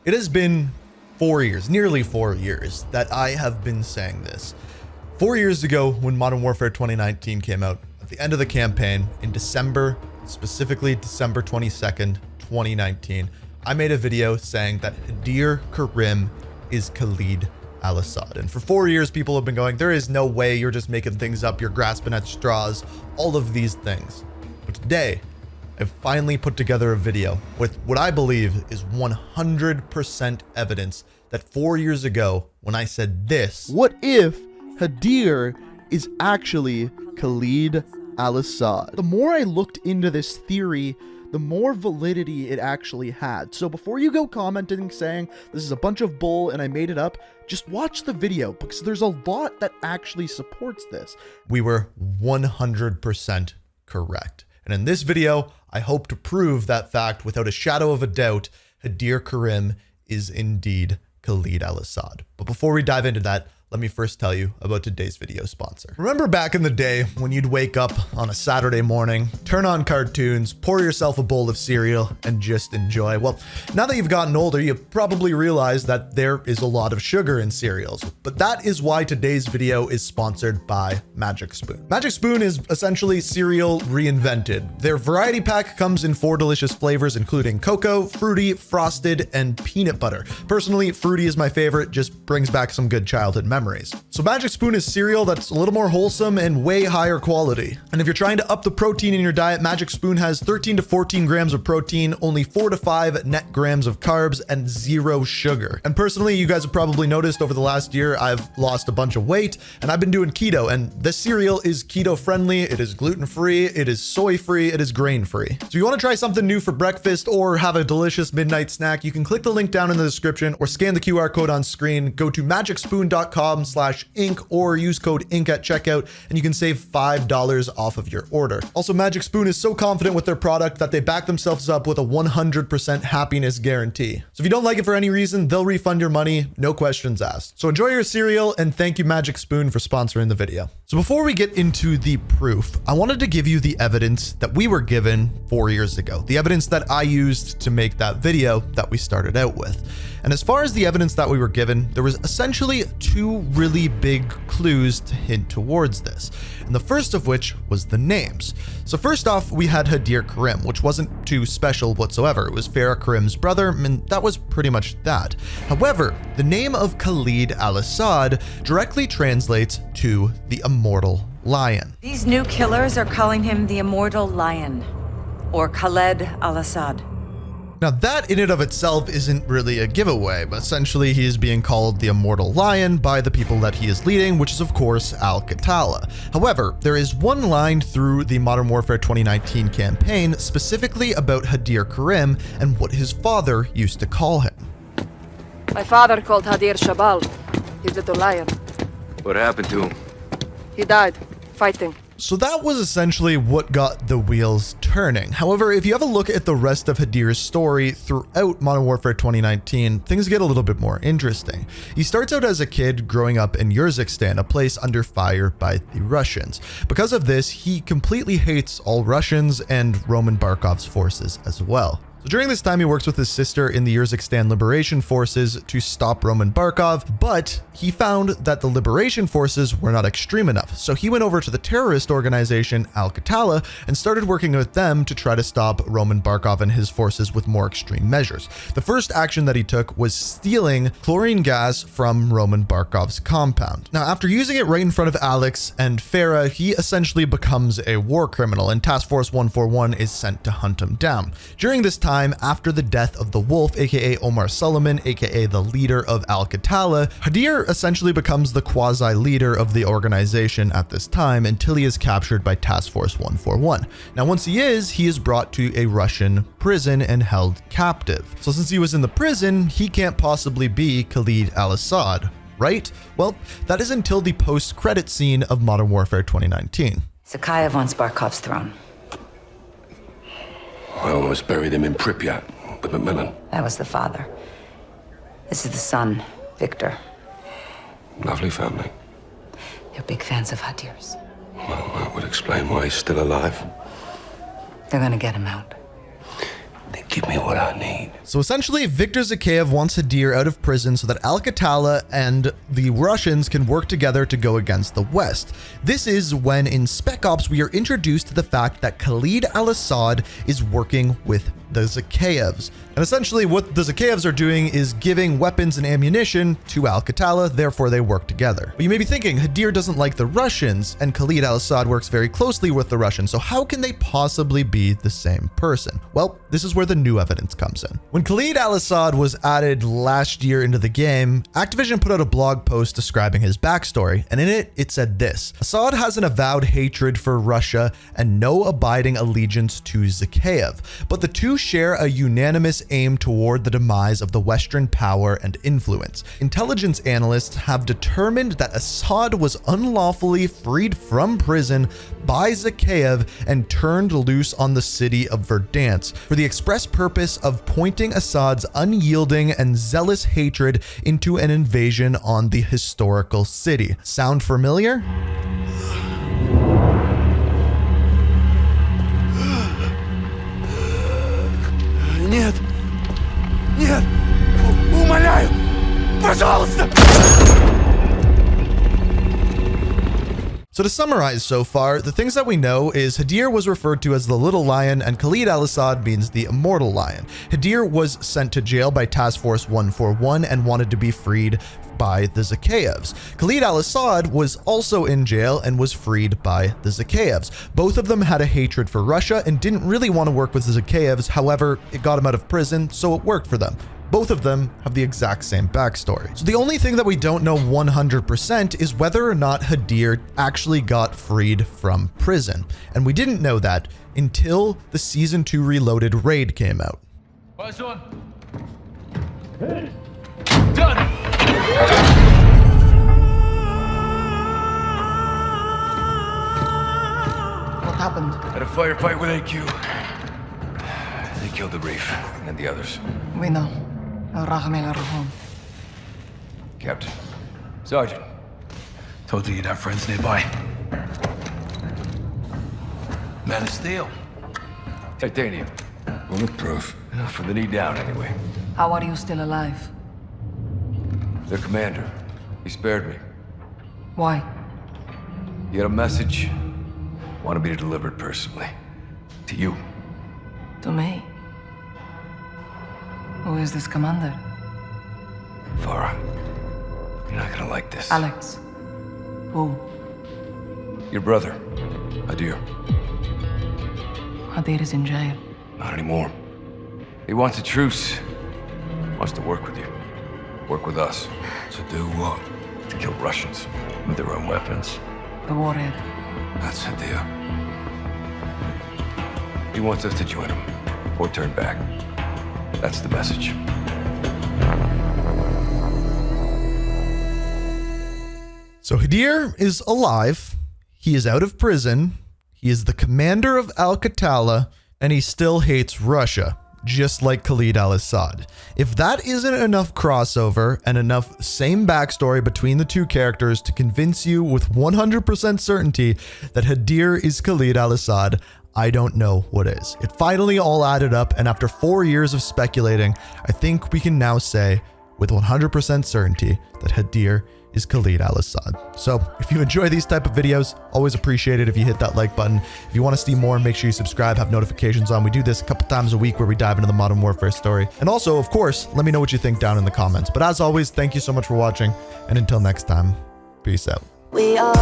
It has been 4 years, nearly 4 years, that I have been saying this. 4 years ago, when Modern Warfare 2019 came out, at the end of the campaign, in December, specifically December 22nd, 2019, I made a video saying that Hadir Karim is Khaled Al-Asad. And for 4 years, people have been going, there is no way, you're just making things up, you're grasping at straws, all of these things. But today, I've finally put together a video with what I believe is 100% evidence that 4 years ago, when I said this, what if Hadir is actually Khaled Al-Asad? The more I looked into this theory, the more validity it actually had. So before you go commenting saying this is a bunch of bull and I made it up, just watch the video because there's a lot that actually supports this. we were 100% correct. And in this video, I hope to prove that fact without a shadow of a doubt. Hadir Karim is indeed Khaled Al-Asad. But before we dive into that, let me first tell you about today's video sponsor. Remember back in the day when you'd wake up on a Saturday morning, turn on cartoons, pour yourself a bowl of cereal, and just enjoy? Well, now that you've gotten older, you probably realize that there is a lot of sugar in cereals. But that is why today's video is sponsored by Magic Spoon. Magic Spoon is essentially cereal reinvented. Their variety pack comes in 4 delicious flavors, including cocoa, fruity, frosted, and peanut butter. Personally, fruity is my favorite, just brings back some good childhood memories. So Magic Spoon is cereal that's a little more wholesome and way higher quality. And if you're trying to up the protein in your diet, Magic Spoon has 13 to 14 grams of protein, only 4 to 5 net grams of carbs, and 0 sugar. And personally, you guys have probably noticed over the last year, I've lost a bunch of weight and I've been doing keto, and this cereal is keto friendly. It is gluten free, it is soy free, it is grain free. So if you want to try something new for breakfast or have a delicious midnight snack, you can click the link down in the description or scan the QR code on screen. Go to magicspoon.com/ink or use code INK at checkout and you can save $5 off of your order. Also, Magic Spoon is so confident with their product that they back themselves up with a 100% happiness guarantee. So if you don't like it for any reason, they'll refund your money, no questions asked. So enjoy your cereal, and thank you Magic Spoon for sponsoring the video. So before we get into the proof, I wanted to give you the evidence that we were given 4 years ago, the evidence that I used to make that video that we started out with. And as far as the evidence that we were given, there was essentially 2 really big clues to hint towards this. And the first of which was the names. So first off, we had Hadir Karim, which wasn't too special whatsoever. It was Farah Karim's brother, and that was pretty much that. However, the name of Khaled Al-Asad directly translates to the Immortal Lion. These new killers are calling him the Immortal Lion, or Khaled Al-Asad. Now that in and of itself isn't really a giveaway, but essentially he is being called the Immortal Lion by the people that he is leading, which is of course Al-Qatala. However, there is one line through the Modern Warfare 2019 campaign specifically about Hadir Karim and what his father used to call him. My father called Hadir Shabal, his little lion. What happened to him? He died, fighting. So that was essentially what got the wheels turning. However, if you have a look at the rest of Hadir's story throughout Modern Warfare 2019, things get a little bit more interesting. He starts out as a kid growing up in Urzikstan, a place under fire by the Russians. Because of this, he completely hates all Russians and Roman Barkov's forces as well. So during this time, he works with his sister in the Urzikstan Liberation Forces to stop Roman Barkov, but he found that the Liberation Forces were not extreme enough. So he went over to the terrorist organization Al-Qatala and started working with them to try to stop Roman Barkov and his forces with more extreme measures. The first action that he took was stealing chlorine gas from Roman Barkov's compound. Now, after using it right in front of Alex and Farah, he essentially becomes a war criminal, and Task Force 141 is sent to hunt him down. During this time, after the death of the Wolf, aka Omar Suleiman, aka the leader of Al-Qatala, Hadir essentially becomes the quasi-leader of the organization at this time until he is captured by Task Force 141. Now, once he is brought to a Russian prison and held captive. So since he was in the prison, he can't possibly be Khaled Al-Asad, right? Well, that is until the post-credit scene of Modern Warfare 2019. Zakhaev wants Barkov's throne. I almost buried him in Pripyat with Macmillan. That was the father. This is the son, Victor. Lovely family. They're big fans of Hadir's. Well, that would explain why he's still alive. They're gonna get him out. They Give me what I need. So essentially, Viktor Zakhaev wants Hadir out of prison so that Al-Qatala and the Russians can work together to go against the West. This is when in Spec Ops we are introduced to the fact that Khaled Al-Asad is working with the Zakhaevs. And essentially what the Zakhaevs are doing is giving weapons and ammunition to Al-Qatala, therefore they work together. But you may be thinking, Hadir doesn't like the Russians, and Khaled Al-Asad works very closely with the Russians, so how can they possibly be the same person? Well, this is where the new evidence comes in. When Khaled Al-Asad was added last year into the game, Activision put out a blog post describing his backstory, and in it, it said this: Assad has an avowed hatred for Russia and no abiding allegiance to Zakhaev, but the two share a unanimous aim toward the demise of the Western power and influence. Intelligence analysts have determined that Assad was unlawfully freed from prison by Zakhaev and turned loose on the city of Verdansk for the express purpose of pointing Assad's unyielding and zealous hatred into an invasion on the historical city. Sound familiar? Нет! Нет! Умоляю! Пожалуйста! So to summarize so far, the things that we know is Hadir was referred to as the Little Lion and Khaled Al-Asad means the Immortal Lion. Hadir was sent to jail by Task Force 141 and wanted to be freed by the Zakhaevs. Khaled Al-Asad was also in jail and was freed by the Zakhaevs. Both of them had a hatred for Russia and didn't really want to work with the Zakhaevs, however, it got him out of prison, so it worked for them. Both of them have the exact same backstory. So the only thing that we don't know 100% is whether or not Hadir actually got freed from prison. And we didn't know that until the Season 2 Reloaded raid came out. Eyes on. Done! What happened? Had a firefight with AQ. They killed the Reef and the others. We know. Rahim. Captain. Sergeant. Told you you'd have friends nearby. Man of Steel. Titanium. Bulletproof. From the knee down, anyway. How are you still alive? Their commander. He spared me. Why? He had a message. Wanted me to deliver it personally. To you. To me? Who is this commander? Farah. You're not gonna like this. Alex. Who? Your brother. Hadir. Hadir is in jail. Not anymore. He wants a truce. Wants to work with you. Work with us. To do what? To kill Russians. With their own weapons. The warhead. That's Hadir. He wants us to join him. Or turn back. That's the message. So Hadir is alive. He is out of prison. He is the commander of Al-Qatala, and he still hates Russia, just like Khaled Al-Asad. If that isn't enough crossover and enough same backstory between the two characters to convince you with 100% certainty that Hadir is Khaled Al-Asad, I don't know what is. It finally all added up, and after 4 years of speculating, I think we can now say with 100% certainty that Hadir is Khaled Al-Asad. So if you enjoy these type of videos, always appreciate it if you hit that like button. If you want to see more, make sure you subscribe, have notifications on. We do this a couple times a week where we dive into the Modern Warfare story. And also, of course, let me know what you think down in the comments. But as always, thank you so much for watching, and until next time, peace out. We are